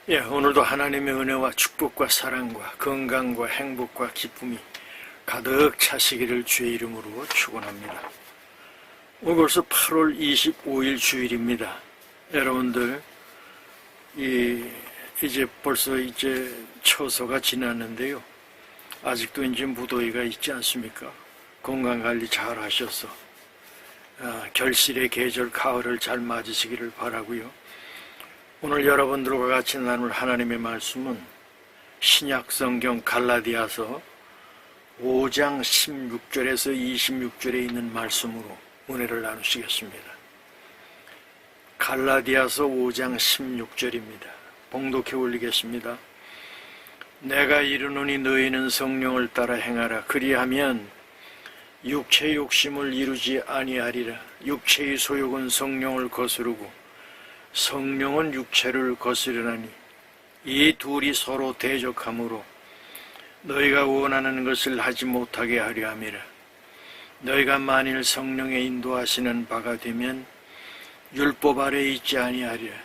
오늘도 하나님의 은혜와 축복과 사랑과 건강과 행복과 기쁨이 가득 차시기를 주의 이름으로 축원합니다. 오늘 벌써 8월 25일 주일입니다. 여러분들 이제 벌써 처서가 지났는데요. 아직도 이제 무더위가 있지 않습니까? 건강관리 잘 하셔서 결실의 계절 가을을 잘 맞으시기를 바라고요. 오늘 여러분들과 같이 나눌 하나님의 말씀은 신약성경 갈라디아서 5장 16절에서 26절에 있는 말씀으로 은혜를 나누시겠습니다. 갈라디아서 5장 16절입니다. 봉독해 올리겠습니다. 내가 이르노니 너희는 성령을 따라 행하라. 그리하면 육체의 욕심을 이루지 아니하리라. 육체의 소욕은 성령을 거스르고 성령은 육체를 거스르나니 이 둘이 서로 대적하므로 너희가 원하는 것을 하지 못하게 하려 함이라. 너희가 만일 성령의 인도하시는 바가 되면 율법 아래 있지 아니하리라.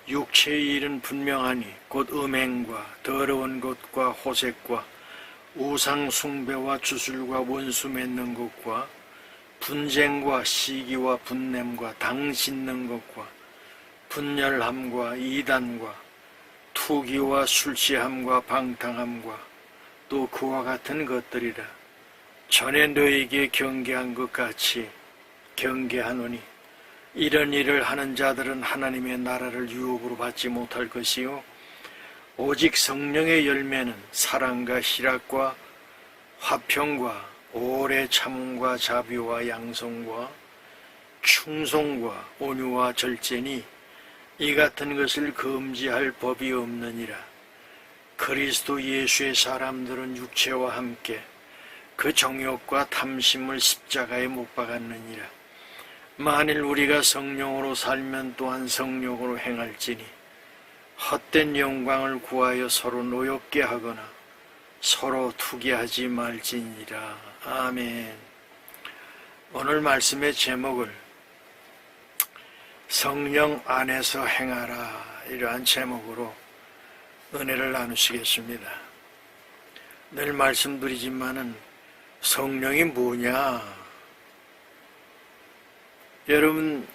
육체의 일은 분명하니 곧 음행과 더러운 것과 호색과 우상 숭배와 주술과 원수 맺는 것과 분쟁과 시기와 분냄과 당 짓는 것과 분열함과 이단과 투기와 술 취함과 방탕함과 또 그와 같은 것들이라. 전에 너에게 경계한 것 같이 경계하노니 이런 일을 하는 자들은 하나님의 나라를 유업으로 받지 못할 것이요 오직 성령의 열매는 사랑과 희락과 화평과 오래 참음과 자비와 양성과 충성과 온유와 절제니 이 같은 것을 금지할 법이 없느니라. 그리스도 예수의 사람들은 육체와 함께 그 정욕과 탐심을 십자가에 못 박았느니라. 만일 우리가 성령으로 살면 또한 성령으로 행할지니 헛된 영광을 구하여 서로 노엽게 하거나 서로 투기하지 말지니라. 아멘. 오늘 말씀의 제목을 성령 안에서 행하라, 이러한 제목으로 은혜를 나누시겠습니다. 늘 말씀드리지만은 성령이 뭐냐? 여러분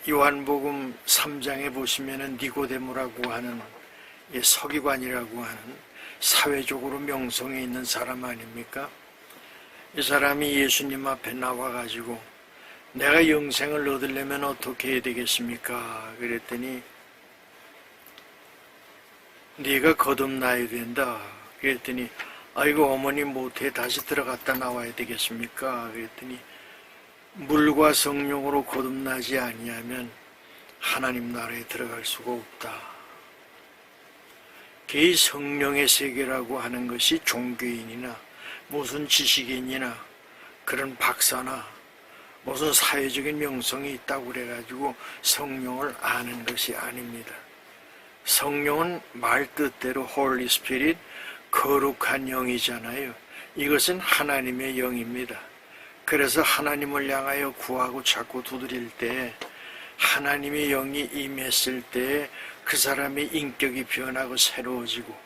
요한복음 3장에 보시면은 니고데모라고 하는 서기관이라고 하는 사회적으로 명성이 있는 사람 아닙니까? 이 사람이 예수님 앞에 나와가지고 내가 영생을 얻으려면 어떻게 해야 되겠습니까? 그랬더니 네가 거듭나야 된다. 그랬더니 아이고 어머니 못해 다시 들어갔다 나와야 되겠습니까? 그랬더니 물과 성령으로 거듭나지 아니하면 하나님 나라에 들어갈 수가 없다. 이 성령의 세계라고 하는 것이 종교인이나 무슨 지식인이나 그런 박사나 무슨 사회적인 명성이 있다고 그래가지고 성령을 아는 것이 아닙니다. 성령은 말 뜻대로 Holy Spirit, 거룩한 영이잖아요. 이것은 하나님의 영입니다. 그래서 하나님을 향하여 구하고 자꾸 두드릴 때 하나님의 영이 임했을 때 그 사람의 인격이 변하고 새로워지고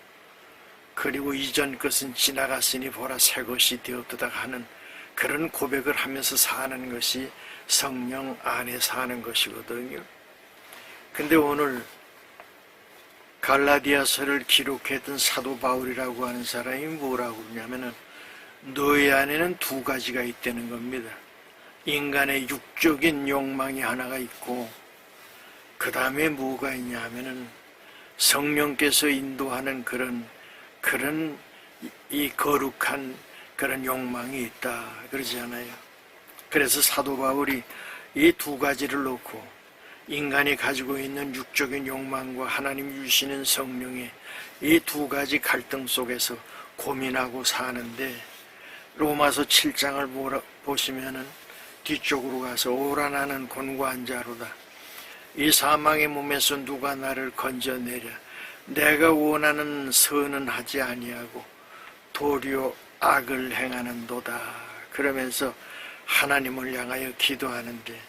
그리고 이전 것은 지나갔으니 보라 새 것이 되었도다 하는 그런 고백을 하면서 사는 것이 성령 안에 사는 것이거든요. 근데 오늘 갈라디아서를 기록했던 사도 바울이라고 하는 사람이 뭐라고 그러냐면은 너희 안에는 두 가지가 있다는 겁니다. 인간의 육적인 욕망이 하나가 있고 그 다음에 뭐가 있냐 하면은 성령께서 인도하는 그런 이 거룩한 그런 욕망이 있다 그러잖아요. 그래서 사도 바울이 이 두 가지를 놓고 인간이 가지고 있는 육적인 욕망과 하나님 주시는 성령의 이 두 가지 갈등 속에서 고민하고 사는데 로마서 7장을 보시면은 뒤쪽으로 가서 오라 나는 곤고한 자로다. 이 사망의 몸에서 누가 나를 건져내랴. 내가 원하는 선은 하지 아니하고 도리어 악을 행하는도다. 그러면서 하나님을 향하여 기도하는데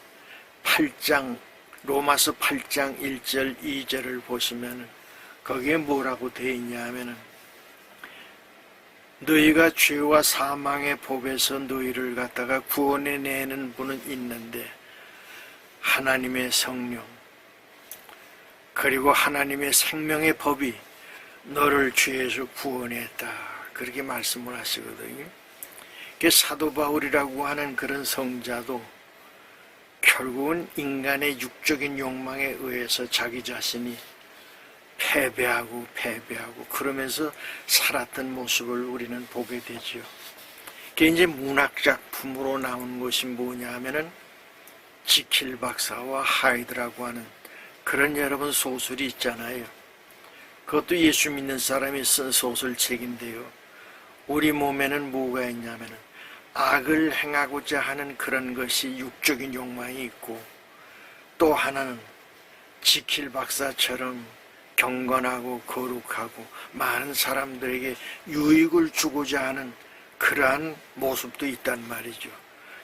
로마서 8장 1절 2절을 보시면 거기에 뭐라고 되어 있냐 하면은 너희가 죄와 사망의 법에서 너희를 갖다가 구원해내는 분은 있는데 하나님의 성령 그리고 하나님의 생명의 법이 너를 죄에서 구원했다 그렇게 말씀을 하시거든요. 사도 바울이라고 하는 그런 성자도 결국은 인간의 육적인 욕망에 의해서 자기 자신이 패배하고 그러면서 살았던 모습을 우리는 보게 되지요. 그게 이제 문학작품으로 나온 것이 뭐냐 하면은 지킬 박사와 하이드라고 하는 그런 여러분 소설이 있잖아요. 그것도 예수 믿는 사람이 쓴 소설책인데요. 우리 몸에는 뭐가 있냐면은 악을 행하고자 하는 그런 것이 육적인 욕망이 있고 또 하나는 지킬 박사처럼 경건하고 거룩하고 많은 사람들에게 유익을 주고자 하는 그러한 모습도 있단 말이죠.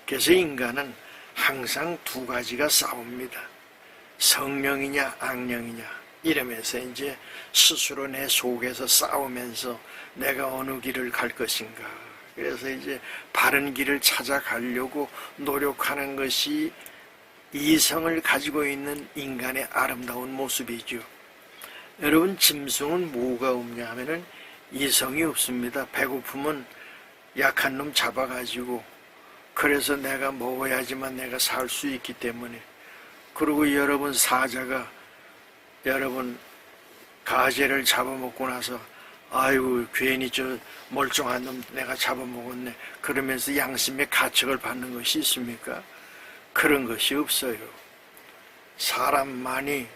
그래서 인간은 항상 두 가지가 싸웁니다. 성령이냐 악령이냐 이러면서 이제 스스로 내 속에서 싸우면서 내가 어느 길을 갈 것인가. 그래서 이제 바른 길을 찾아가려고 노력하는 것이 이성을 가지고 있는 인간의 아름다운 모습이죠. 여러분 짐승은 뭐가 없냐 하면은 이성이 없습니다. 배고프면 약한 놈 잡아가지고 그래서 내가 먹어야지만 내가 살 수 있기 때문에 그리고 여러분 사자가 여러분 가재를 잡아먹고 나서 아이고 괜히 저 멀쩡한 놈 내가 잡아먹었네 그러면서 양심의 가책을 받는 것이 있습니까? 그런 것이 없어요. 사람만이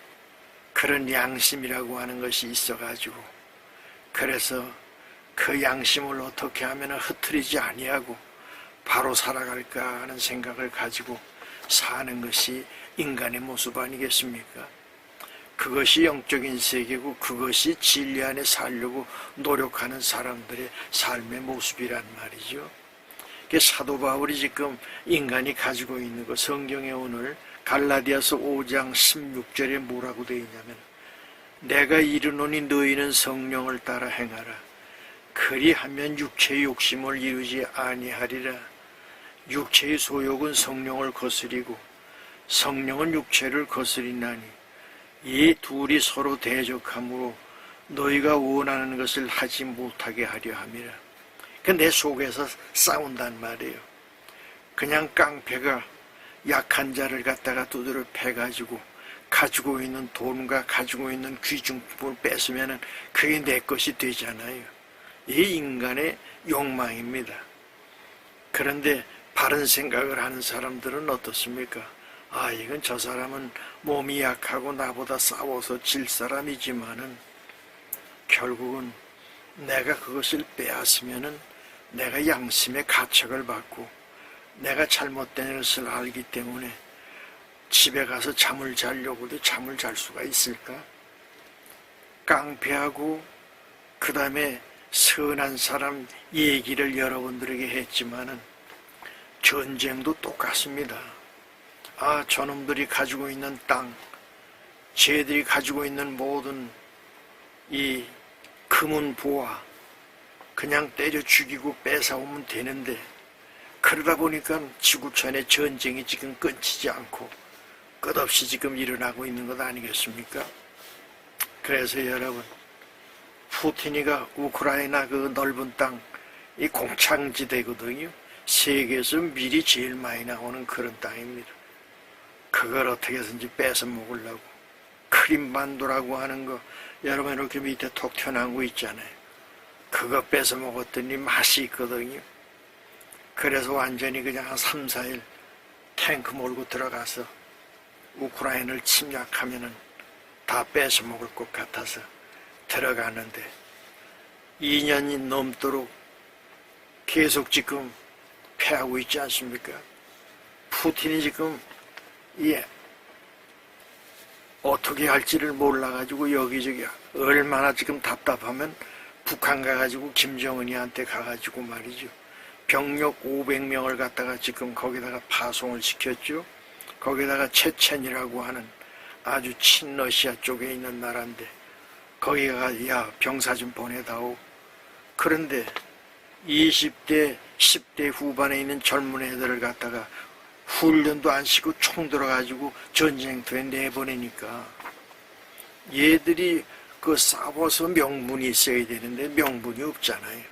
그런 양심이라고 하는 것이 있어가지고 그래서 그 양심을 어떻게 하면 흐트리지 아니하고 바로 살아갈까 하는 생각을 가지고 사는 것이 인간의 모습 아니겠습니까? 그것이 영적인 세계고 그것이 진리 안에 살려고 노력하는 사람들의 삶의 모습이란 말이죠. 사도 바울이 지금 인간이 가지고 있는 것 성경에 오늘 갈라디아서 5장 16절에 뭐라고 되어 있냐면 내가 이르노니 너희는 성령을 따라 행하라. 그리하면 육체의 욕심을 이루지 아니하리라. 육체의 소욕은 성령을 거스리고 성령은 육체를 거스리나니 이 둘이 서로 대적하므로 너희가 원하는 것을 하지 못하게 하려 함이라. 내 속에서 싸운단 말이에요. 그냥 깡패가 약한 자를 갖다가 두드려 패가지고 가지고 있는 돈과 가지고 있는 귀중품을 뺏으면 그게 내 것이 되잖아요. 이 인간의 욕망입니다. 그런데 바른 생각을 하는 사람들은 어떻습니까? 아, 이건 저 사람은 몸이 약하고 나보다 싸워서 질 사람이지만은 결국은 내가 그것을 빼앗으면은 내가 양심의 가책을 받고 내가 잘못된 것을 알기 때문에 집에 가서 잠을 자려고도 잠을 잘 수가 있을까? 깡패하고 그 다음에 선한 사람 얘기를 여러분들에게 했지만은 전쟁도 똑같습니다. 아, 저놈들이 가지고 있는 땅, 쟤들이 가지고 있는 모든 이 금은 보화 그냥 때려 죽이고 뺏어오면 되는데 그러다 보니까 지구촌의 전쟁이 지금 끊이지 않고 끝없이 지금 일어나고 있는 것 아니겠습니까? 그래서 여러분 푸틴이가 우크라이나 그 넓은 땅 이 공창지대거든요. 세계에서 밀이 제일 많이 나오는 그런 땅입니다. 그걸 어떻게 해서든지 뺏어 먹으려고 크림반도라고 하는 거 여러분 이렇게 밑에 톡 튀어나온 거 있잖아요. 그거 뺏어 먹었더니 맛이 있거든요. 그래서 완전히 그냥 한 3, 4일 탱크 몰고 들어가서 우크라이나를 침략하면은 다 뺏어 먹을 것 같아서 들어가는데 2년이 넘도록 계속 지금 패하고 있지 않습니까? 푸틴이 지금 어떻게 할지를 몰라가지고 여기저기 얼마나 지금 답답하면 북한 가가지고 김정은이한테 가가지고 말이죠. 병력 500명을 갖다가 지금 거기다가 파송을 시켰죠. 거기다가 체첸이라고 하는 아주 친러시아 쪽에 있는 나라인데 거기가 야 병사 좀 보내다오. 그런데 20대 10대 후반에 있는 젊은 애들을 갖다가 훈련도 안 시고 총 들어가지고 전쟁터에 내보내니까 얘들이 그 싸워서 명분이 있어야 되는데 명분이 없잖아요.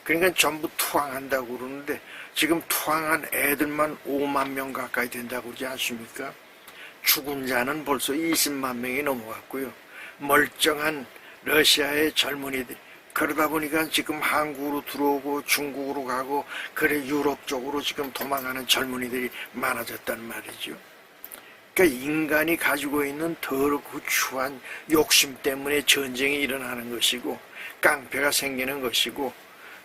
그러니까 전부 투항한다고 그러는데 지금 투항한 애들만 5만 명 가까이 된다고 그러지 않습니까? 죽은 자는 벌써 20만 명이 넘어갔고요. 멀쩡한 러시아의 젊은이들, 그러다 보니까 지금 한국으로 들어오고 중국으로 가고 그래 유럽 쪽으로 지금 도망가는 젊은이들이 많아졌단 말이죠. 그러니까 인간이 가지고 있는 더럽고 추한 욕심 때문에 전쟁이 일어나는 것이고 깡패가 생기는 것이고,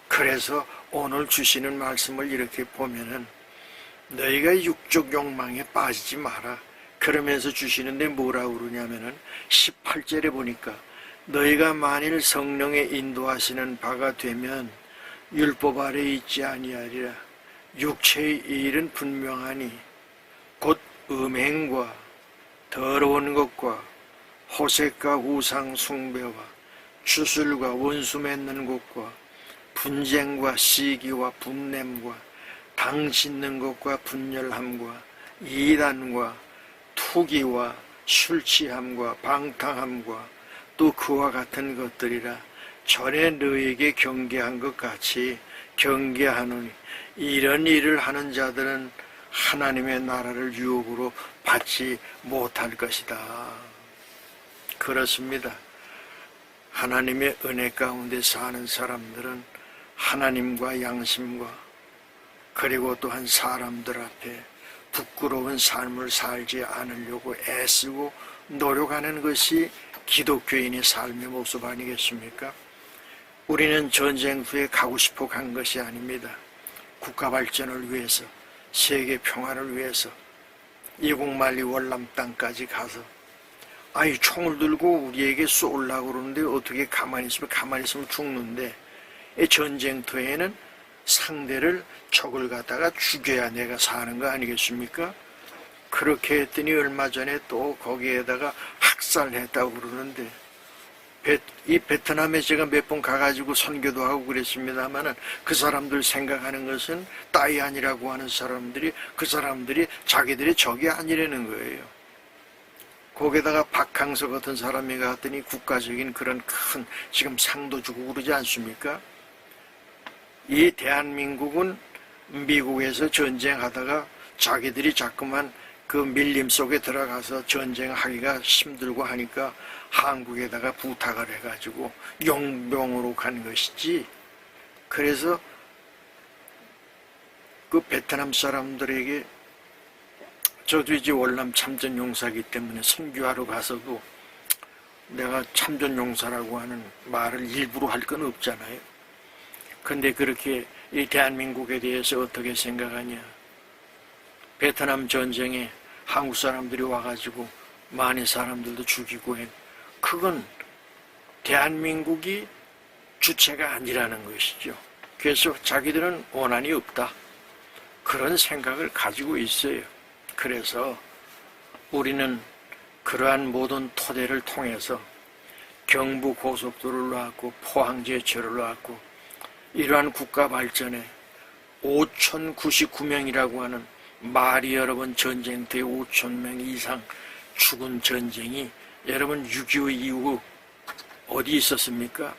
그래서 오늘 주시는 말씀을 이렇게 보면은 너희가 육적 욕망에 빠지지 마라. 그러면서 주시는데 뭐라고 그러냐면은 18절에 보니까 너희가 만일 성령의 인도하시는 바가 되면 율법 아래 있지 아니하리라. 육체의 일은 분명하니 곧 음행과 더러운 것과 호색과 우상 숭배와 주술과 원수 맺는 것과 분쟁과 시기와 분냄과 당 짓는 것과 분열함과 이단과 투기와 술 취함과 방탕함과 또 그와 같은 것들이라. 전에 너에게 경계한 것 같이 경계하노니 이런 일을 하는 자들은 하나님의 나라를 유혹으로 받지 못할 것이다. 그렇습니다. 하나님의 은혜 가운데 사는 사람들은 하나님과 양심과 그리고 또한 사람들 앞에 부끄러운 삶을 살지 않으려고 애쓰고 노력하는 것이 기독교인의 삶의 모습 아니겠습니까? 우리는 전쟁 후에 가고 싶어 간 것이 아닙니다. 국가 발전을 위해서, 세계 평화를 위해서 이국만리 월남 땅까지 가서 아이 총을 들고 우리에게 쏘려고 그러는데 어떻게 가만히 있으면 죽는데, 이 전쟁터에는 상대를 적을 갖다가 죽여야 내가 사는 거 아니겠습니까? 그렇게 했더니 얼마 전에 또 거기에다가 학살했다고 그러는데, 이 베트남에 제가 몇 번 가가지고 선교도 하고 그랬습니다만은 그 사람들 생각하는 것은 따이안이라고 하는 사람들이 그 사람들이 자기들의 적이 아니라는 거예요. 거기에다가 박항서 같은 사람이 갔더니 국가적인 그런 큰 지금 상도 주고 그러지 않습니까? 이 대한민국은 미국에서 전쟁하다가 자기들이 자꾸만 그 밀림 속에 들어가서 전쟁하기가 힘들고 하니까 한국에다가 부탁을 해가지고 용병으로 간 것이지. 그래서 그 베트남 사람들에게 저도 이제 월남 참전용사이기 때문에 선교하러 가서도 내가 참전용사라고 하는 말을 일부러 할 건 없잖아요. 근데 그렇게 이 대한민국에 대해서 어떻게 생각하냐. 베트남 전쟁에 한국 사람들이 와가지고 많은 사람들도 죽이고 해. 그건 대한민국이 주체가 아니라는 것이죠. 그래서 자기들은 원한이 없다. 그런 생각을 가지고 있어요. 그래서 우리는 그러한 모든 토대를 통해서 경부고속도로를 놨고 포항제철을 놨고 이러한 국가 발전에 5,099명이라고 하는 말이 여러분 전쟁터에 5,000명 이상 죽은 전쟁이 여러분 6.25 이후 어디 있었습니까?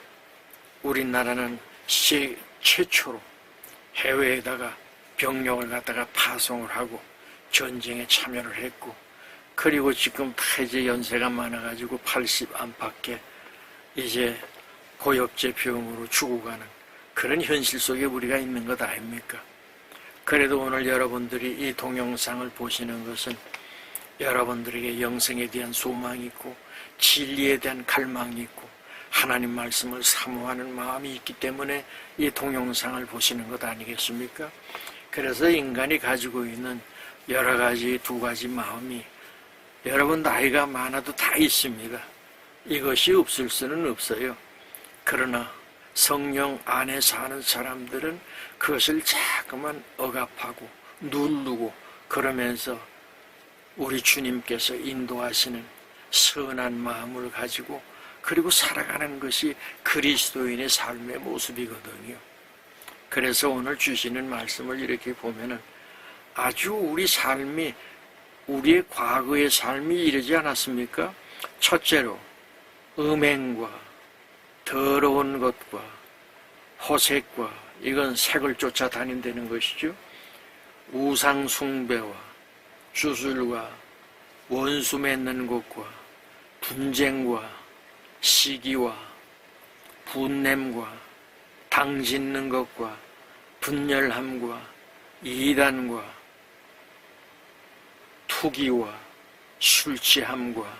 우리나라는 최초로 해외에다가 병력을 갖다가 파송을 하고 전쟁에 참여를 했고, 그리고 지금 폐제 연세가 많아가지고 80 안팎에 이제 고엽제 병으로 죽어가는 그런 현실 속에 우리가 있는 것 아닙니까? 그래도 오늘 여러분들이 이 동영상을 보시는 것은 여러분들에게 영생에 대한 소망이 있고 진리에 대한 갈망이 있고 하나님 말씀을 사모하는 마음이 있기 때문에 이 동영상을 보시는 것 아니겠습니까? 그래서 인간이 가지고 있는 여러 가지 두 가지 마음이 여러분 나이가 많아도 다 있습니다. 이것이 없을 수는 없어요. 그러나 성령 안에 사는 사람들은 그것을 자꾸만 억압하고 누르고 그러면서 우리 주님께서 인도하시는 선한 마음을 가지고 그리고 살아가는 것이 그리스도인의 삶의 모습이거든요. 그래서 오늘 주시는 말씀을 이렇게 보면은 아주 우리 삶이, 우리의 과거의 삶이 이러지 않았습니까? 첫째로 음행과 더러운 것과 허색과, 이건 색을 쫓아다닌다는 것이죠. 우상 숭배와 주술과 원수 맺는 것과 분쟁과 시기와 분냄과 당 짓는 것과 분열함과 이단과 투기와 술 취함과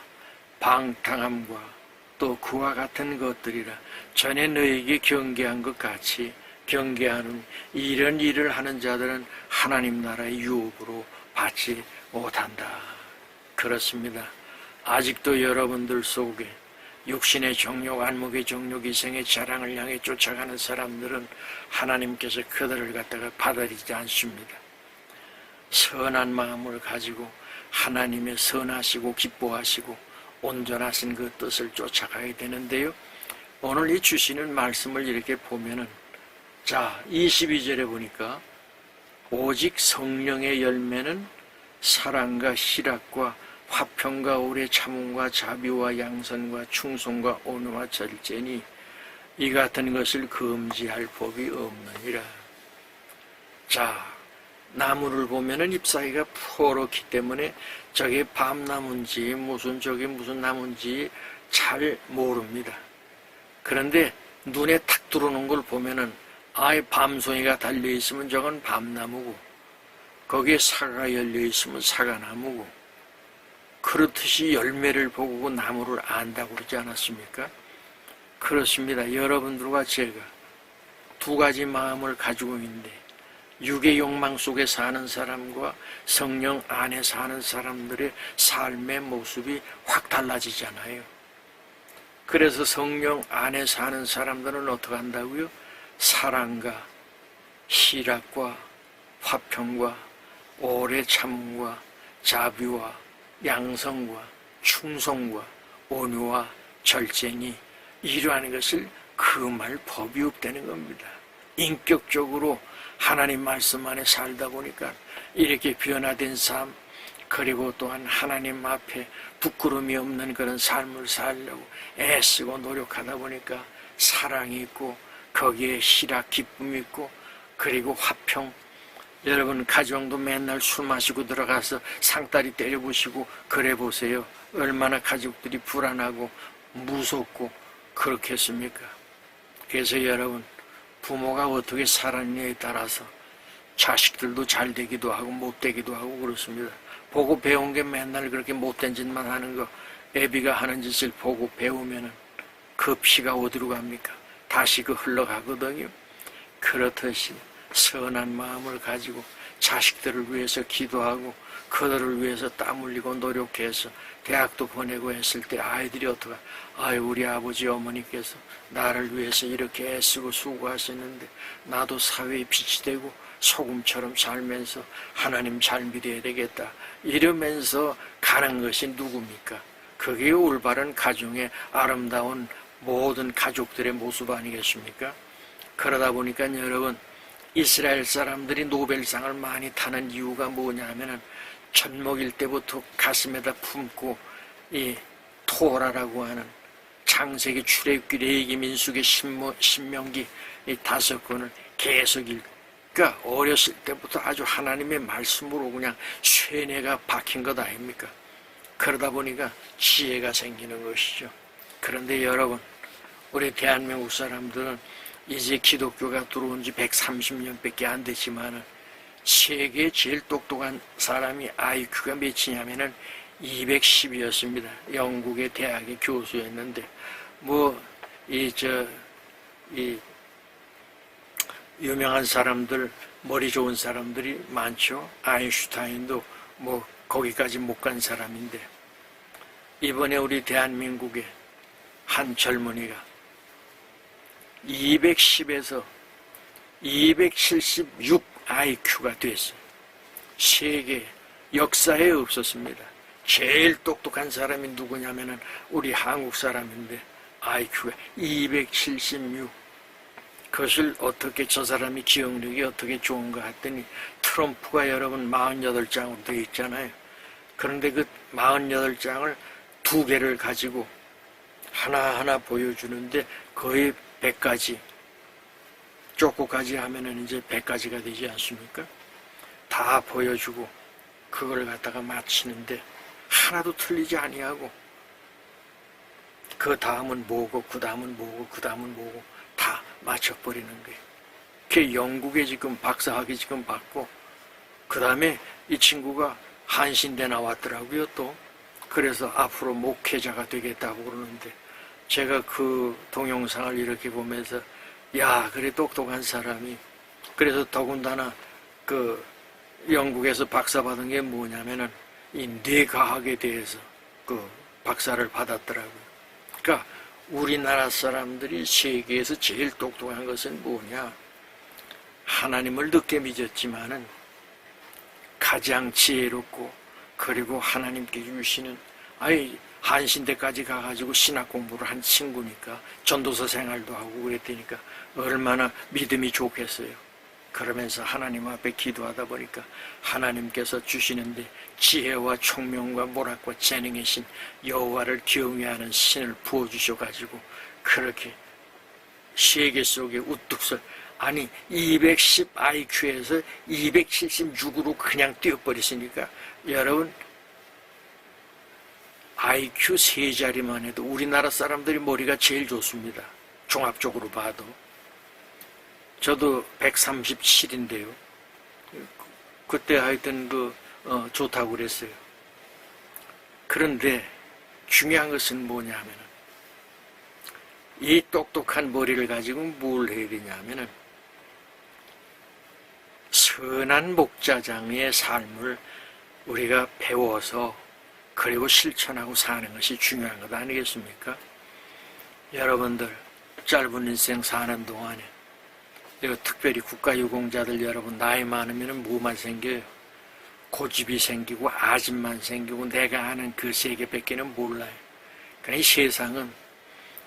방탕함과 또 그와 같은 것들이라. 전에 너에게 경계한 것 같이 경계하는 이런 일을 하는 자들은 하나님 나라의 유업으로 받지 못한다. 그렇습니다. 아직도 여러분들 속에 육신의 정욕, 안목의 정욕, 이생의 자랑을 향해 쫓아가는 사람들은 하나님께서 그들을 갖다가 받아들이지 않습니다. 선한 마음을 가지고 하나님의 선하시고 기뻐하시고 온전하신 그 뜻을 쫓아가야 되는데요. 오늘 이 주시는 말씀을 이렇게 보면은, 자, 22절에 보니까 오직 성령의 열매는 사랑과 희락과 화평과 오래 참음과 자비와 양선과 충성과 온유와 절제니 이 같은 것을 금지할 법이 없느니라. 자, 나무를 보면은 잎사귀가 퍼렇기 때문에 저게 밤나무인지 저게 무슨 나무인지 잘 모릅니다. 그런데 눈에 탁 들어오는 걸 보면은 아예 밤송이가 달려있으면 저건 밤나무고, 거기에 사과가 열려있으면 사과나무고, 그렇듯이 열매를 보고 나무를 안다고 그러지 않았습니까? 그렇습니다. 여러분들과 제가 두 가지 마음을 가지고 있는데, 육의 욕망 속에 사는 사람과 성령 안에 사는 사람들의 삶의 모습이 확 달라지잖아요. 그래서 성령 안에 사는 사람들은 어떻게 한다고요? 사랑과 희락과 화평과 오래 참음과 자비와 양성과 충성과 온유와 절제니 이러한 것을 금할 법이 없다는 겁니다. 인격적으로 하나님 말씀 안에 살다 보니까 이렇게 변화된 삶, 그리고 또한 하나님 앞에 부끄러움이 없는 그런 삶을 살려고 애쓰고 노력하다 보니까 사랑이 있고 거기에 희락, 기쁨이 있고, 그리고 화평. 여러분 가정도 맨날 술 마시고 들어가서 상다리 때려부시고 그래 보세요. 얼마나 가족들이 불안하고 무섭고 그렇겠습니까? 그래서 여러분, 부모가 어떻게 살았느냐에 따라서 자식들도 잘 되기도 하고 못 되기도 하고 그렇습니다. 보고 배운 게 맨날 그렇게 못된 짓만 하는 거, 애비가 하는 짓을 보고 배우면은 그 피가 어디로 갑니까? 다시 그 흘러가거든요. 그렇듯이 선한 마음을 가지고 자식들을 위해서 기도하고 그들을 위해서 땀 흘리고 노력해서 대학도 보내고 했을 때 아이들이 어떡하, 아유 우리 아버지 어머니께서 나를 위해서 이렇게 애쓰고 수고하셨는데 나도 사회에 빛이 되고 소금처럼 살면서 하나님 잘 믿어야 되겠다 이러면서 가는 것이 누굽니까? 그게 올바른 가정의 아름다운 모든 가족들의 모습 아니겠습니까? 그러다 보니까 여러분, 이스라엘 사람들이 노벨상을 많이 타는 이유가 뭐냐면은 젖먹일 때부터 가슴에다 품고 이 토라라고 하는 창세기, 출애굽기, 레위기, 민수기, 신명기 이 5권을 계속 읽으니까 어렸을 때부터 아주 하나님의 말씀으로 그냥 쇠뇌가 박힌 것 아닙니까? 그러다 보니까 지혜가 생기는 것이죠. 그런데 여러분, 우리 대한민국 사람들은 이제 기독교가 들어온 지 130년밖에 안 됐지만은 세계 제일 똑똑한 사람이 IQ가 몇이냐면은 210이었습니다. 영국의 대학의 교수였는데 유명한 사람들, 머리 좋은 사람들이 많죠. 아인슈타인도 거기까지 못 간 사람인데 이번에 우리 대한민국에 한 젊은이가 210에서 276 IQ가 됐어요. 세계 역사에 없었습니다. 제일 똑똑한 사람이 누구냐면은 우리 한국 사람인데 IQ가 276. 그것을 어떻게 저 사람이 기억력이 어떻게 좋은가 했더니 트럼프가 여러분 48장으로 되어 있잖아요. 그런데 그 48장을 2개를 가지고 하나하나 보여주는데 거의 100가지, 쪼꼬까지 하면은 이제 100가지가 되지 않습니까? 다 보여주고 그걸 갖다가 마치는데 하나도 틀리지 아니하고 그 다음은 뭐고 그 다음은 뭐고 그 다음은 뭐고 다 맞춰버리는 거예요. 그 영국에 지금 박사학위 지금 받고 그 다음에 이 친구가 한신대 나왔더라고요 또. 그래서 앞으로 목회자가 되겠다고 그러는데 제가 그 동영상을 이렇게 보면서 야 그래 똑똑한 사람이. 그래서 더군다나 그 영국에서 박사 받은 게 뭐냐면은 이 뇌과학에 대해서 그 박사를 받았더라고요. 그러니까 우리나라 사람들이 세계에서 제일 똑똑한 것은 뭐냐? 하나님을 늦게 믿었지만은 가장 지혜롭고 그리고 하나님께 주시는 한신대까지 가가지고 신학 공부를 한 친구니까 전도서 생활도 하고 그랬다니까 얼마나 믿음이 좋겠어요. 그러면서 하나님 앞에 기도하다 보니까 하나님께서 주시는데 지혜와 총명과 모락과 재능의 신 여호와를 경외하는 신을 부어주셔가지고 그렇게 세계 속에 우뚝 아니 210 IQ에서 276으로 그냥 뛰어버렸으니까 여러분 IQ 3자리만 해도 우리나라 사람들이 머리가 제일 좋습니다. 종합적으로 봐도. 저도 137인데요. 그때 하여튼 좋다고 그랬어요. 그런데 중요한 것은 뭐냐면은 이 똑똑한 머리를 가지고 뭘 해야 되냐면은 선한 목자장의 삶을 우리가 배워서 그리고 실천하고 사는 것이 중요한 것 아니겠습니까? 여러분들 짧은 인생 사는 동안에 특별히 국가유공자들 여러분 나이 많으면 뭐만 생겨요? 고집이 생기고 아집만 생기고 내가 아는 그 세계밖에는 몰라요. 그러니까 이 세상은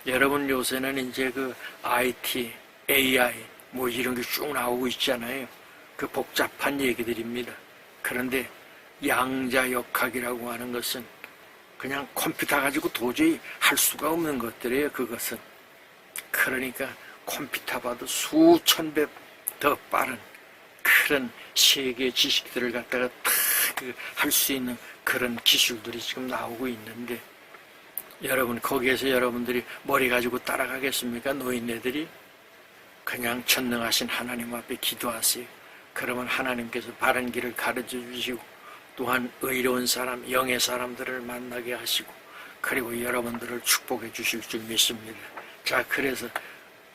여러분 요새는 이제 그 IT, AI 뭐 이런 게 쭉 나오고 있잖아요. 그 복잡한 얘기들입니다. 그런데 양자역학이라고 하는 것은 그냥 컴퓨터 가지고 도저히 할 수가 없는 것들이에요. 그것은. 그러니까 컴퓨터 봐도 수천 배 더 빠른 그런 세계 지식들을 갖다가 다 할 수 있는 그런 기술들이 지금 나오고 있는데 여러분 거기에서 여러분들이 머리 가지고 따라가겠습니까? 노인네들이? 그냥 전능하신 하나님 앞에 기도하세요. 그러면 하나님께서 바른 길을 가르쳐 주시고 또한 의로운 사람, 영의 사람들을 만나게 하시고 그리고 여러분들을 축복해 주실 줄 믿습니다. 자, 그래서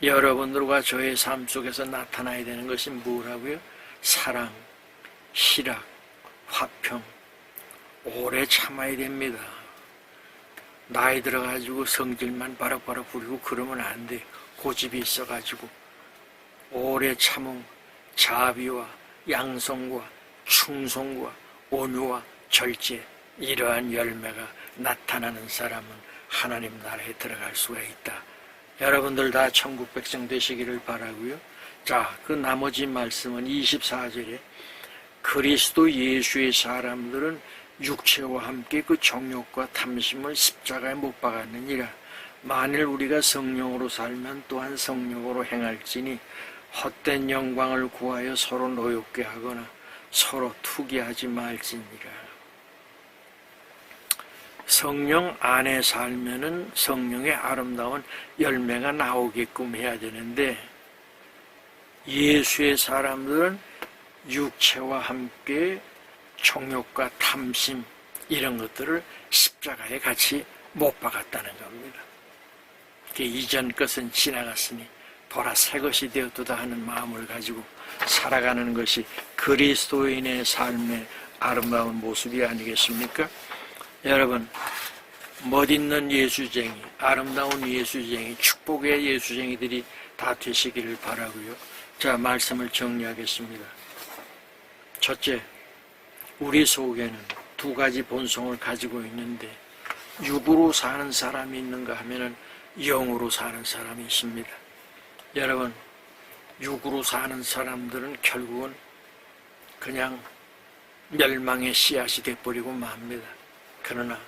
여러분들과 저의 삶 속에서 나타나야 되는 것이 뭐라고요? 사랑, 희락, 화평, 오래 참아야 됩니다. 나이 들어가지고 성질만 바락바락 부리고 그러면 안 돼. 고집이 있어가지고 오래 참음, 자비와 양성과 충성과 온유와 절제 이러한 열매가 나타나는 사람은 하나님 나라에 들어갈 수가 있다. 여러분들 다 천국 백성 되시기를 바라고요. 자, 그 나머지 말씀은 24절에 그리스도 예수의 사람들은 육체와 함께 그 정욕과 탐심을 십자가에 못 박았느니라. 만일 우리가 성령으로 살면 또한 성령으로 행할지니 헛된 영광을 구하여 서로 노엽게 하거나 서로 투기하지 말지니라. 성령 안에 살면은 성령의 아름다운 열매가 나오게끔 해야 되는데 예수의 사람들은 육체와 함께 정욕과 탐심 이런 것들을 십자가에 같이 못 박았다는 겁니다. 이전 것은 지나갔으니 보라 새 것이 되었도다 하는 마음을 가지고 살아가는 것이 그리스도인의 삶의 아름다운 모습이 아니겠습니까? 여러분 멋있는 예수쟁이, 아름다운 예수쟁이, 축복의 예수쟁이들이 다 되시기를 바라고요. 자, 말씀을 정리하겠습니다. 첫째, 우리 속에는 두 가지 본성을 가지고 있는데 육으로 사는 사람이 있는가 하면은 영으로 사는 사람이십니다. 여러분, 육으로 사는 사람들은 결국은 그냥 멸망의 씨앗이 돼버리고 맙니다. 그러나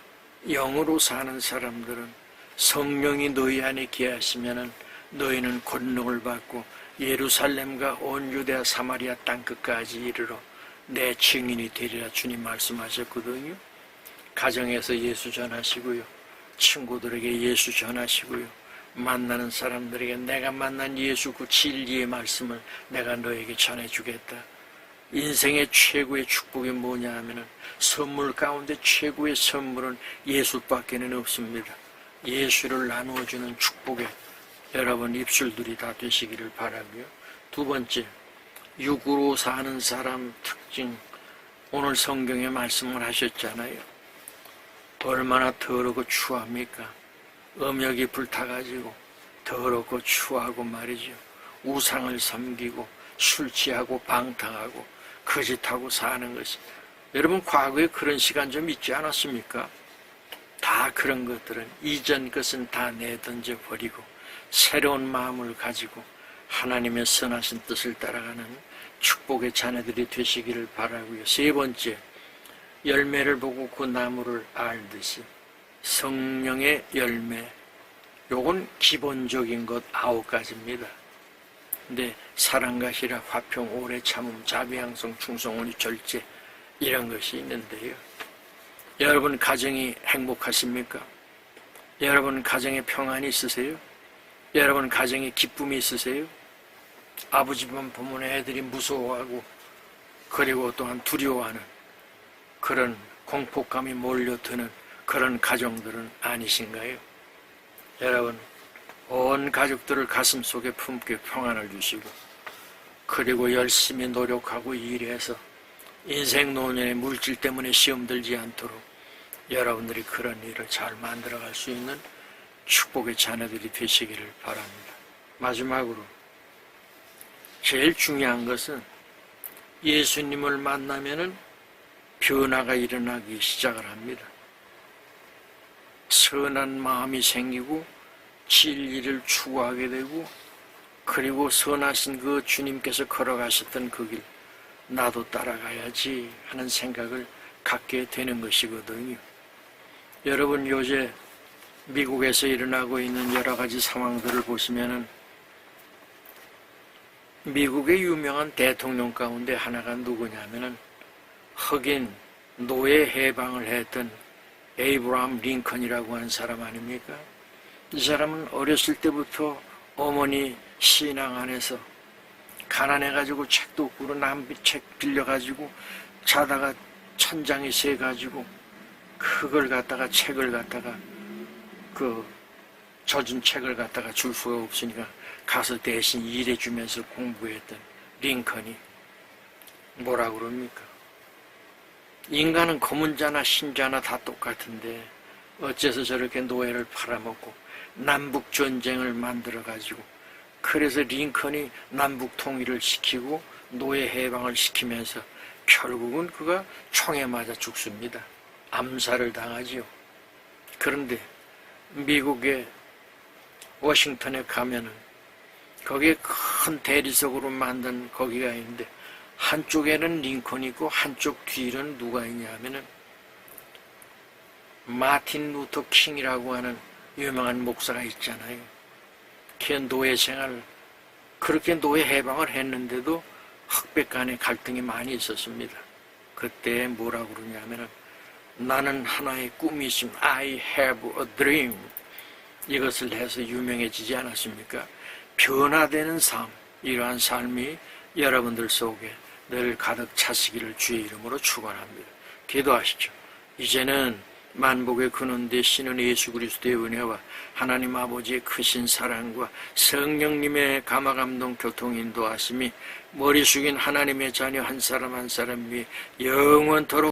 영으로 사는 사람들은 성령이 너희 안에 계하시면은 너희는 권능을 받고 예루살렘과 온 유대아 사마리아 땅끝까지 이르러 내 증인이 되리라 주님 말씀하셨거든요. 가정에서 예수 전하시고요, 친구들에게 예수 전하시고요, 만나는 사람들에게 내가 만난 예수 그 진리의 말씀을 내가 너에게 전해주겠다. 인생의 최고의 축복이 뭐냐 하면은 선물 가운데 최고의 선물은 예수밖에는 없습니다. 예수를 나누어주는 축복에 여러분 입술들이 다 되시기를 바라고요. 두 번째, 육으로 사는 사람 특징, 오늘 성경에 말씀을 하셨잖아요. 얼마나 더럽고 추합니까? 음욕이 불타가지고 더럽고 추하고 말이죠. 우상을 섬기고 술 취하고 방탕하고 거짓하고 사는 것이, 여러분 과거에 그런 시간 좀 있지 않았습니까? 다 그런 것들은 이전 것은 다 내던져 버리고 새로운 마음을 가지고 하나님의 선하신 뜻을 따라가는 축복의 자녀들이 되시기를 바라고요. 세 번째, 열매를 보고 그 나무를 알듯이 성령의 열매, 요건 기본적인 것 9가지입니다. 근데 사랑과 희락, 화평, 오래 참음, 자비양성, 충성, 온유, 절제, 이런 것이 있는데요. 여러분 가정이 행복하십니까? 여러분 가정에 평안이 있으세요? 여러분 가정에 기쁨이 있으세요? 아버지만 보면 애들이 무서워하고 그리고 또한 두려워하는 그런 공포감이 몰려드는 그런 가정들은 아니신가요? 여러분, 온 가족들을 가슴속에 품게 평안을 주시고 그리고 열심히 노력하고 일해서 인생 노년에 물질 때문에 시험 들지 않도록 여러분들이 그런 일을 잘 만들어갈 수 있는 축복의 자녀들이 되시기를 바랍니다. 마지막으로 제일 중요한 것은 예수님을 만나면은 변화가 일어나기 시작을 합니다. 선한 마음이 생기고 진리를 추구하게 되고 그리고 선하신 그 주님께서 걸어가셨던 그 길 나도 따라가야지 하는 생각을 갖게 되는 것이거든요. 여러분 요새 미국에서 일어나고 있는 여러 가지 상황들을 보시면은 미국의 유명한 대통령 가운데 하나가 누구냐면은 흑인 노예 해방을 했던 에이브라함 링컨이라고 하는 사람 아닙니까? 이 사람은 어렸을 때부터 어머니 신앙 안에서 가난해가지고 책도 없고 남비 책 빌려가지고 자다가 천장이 새가지고 그걸 갖다가 책을 갖다가 그 젖은 책을 갖다가 줄 수가 없으니까 가서 대신 일해주면서 공부했던 링컨이 뭐라 그럽니까? 인간은 검은 자나 흰자나 다 똑같은데 어째서 저렇게 노예를 팔아먹고 남북 전쟁을 만들어가지고 그래서 링컨이 남북 통일을 시키고 노예 해방을 시키면서 결국은 그가 총에 맞아 죽습니다. 암살을 당하지요. 그런데 미국의 워싱턴에 가면은 거기에 큰 대리석으로 만든 거기가 있는데 한쪽에는 링컨이 있고 한쪽 뒤에는 누가 있냐 하면은 마틴 루터 킹이라고 하는 유명한 목사가 있잖아요. 걔 노예 생활, 그렇게 노예 해방을 했는데도 흑백 간의 갈등이 많이 있었습니다. 그때 뭐라고 그러냐면은 나는 하나의 꿈이 있습니다. I have a dream. 이것을 해서 유명해지지 않았습니까? 변화되는 삶, 이러한 삶이 여러분들 속에 늘 가득 차시기를 주의 이름으로 축원합니다. 기도하시죠. 이제는 만복의 근원 되시는 예수 그리스도의 은혜와 하나님 아버지의 크신 사랑과 성령님의 감화감동 교통 인도하심이 머리 숙인 하나님의 자녀 한 사람 한 사람 위에 영원토록